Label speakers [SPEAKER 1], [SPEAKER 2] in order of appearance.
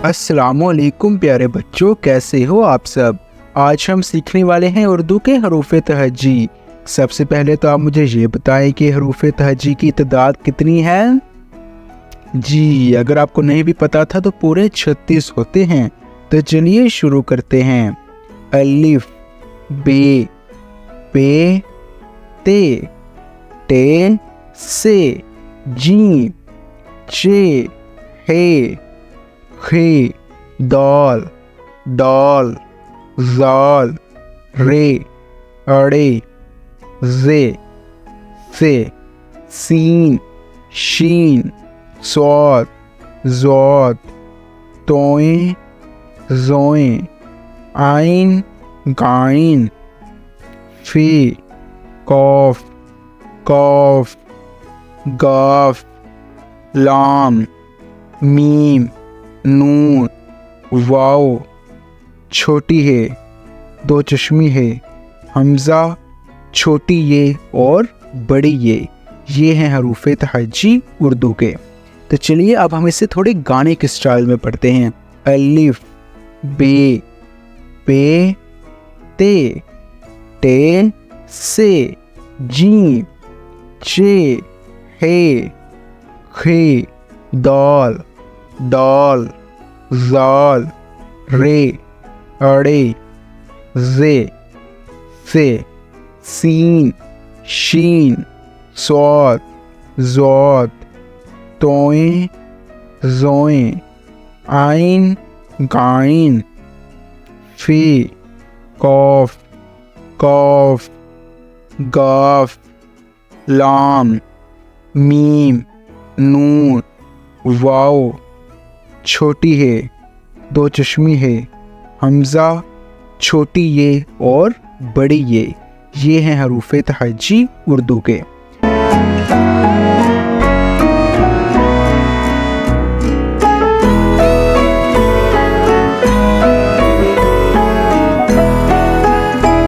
[SPEAKER 1] अस्सलामुअलैकुम प्यारे बच्चों, कैसे हो आप सब। आज हम सीखने वाले हैं उर्दू के हरूफ तहजी। सबसे पहले तो आप मुझे ये बताएं कि हरूफ तहजी की तादाद कितनी है। जी, अगर आपको नहीं भी पता था तो पूरे 36 होते हैं। तो चलिए शुरू करते हैं। अलिफ, बे, पे, ते, टे, से, जी, चे, हे, खे, दाल, डाल, जाल, रे, अड़े, जे, से, सीन, शीन, स्वाद, ज़ौद, तोएं, ज़ोएं, आइन, गाइन, फे, कौफ, कौफ, गाफ, लाम, मीम, नून, वाओ, छोटी है, दो चश्मी है, हमज़ा, छोटी ये और बड़ी ये हैं हरूफ तहजी उर्दू के। तो चलिए अब हम इसे थोड़े गाने के स्टाइल में पढ़ते हैं। अलिफ, बे, पे, ते, टे, से, जी, चे, हे, खे, दाल, डाल, जाल, रे, अड़े, जे, से, सीन, शीन, स्वाद, ज़ौद, तोएं, ज़ोएं, आइन, गाइन, फे, कौफ, कौफ, गाफ, लाम, मीम, नून, वाओ, छोटी है, दो चश्मी है, हमज़ा, छोटी ये और बड़ी ये हैं हरूफ तहजी उर्दू के।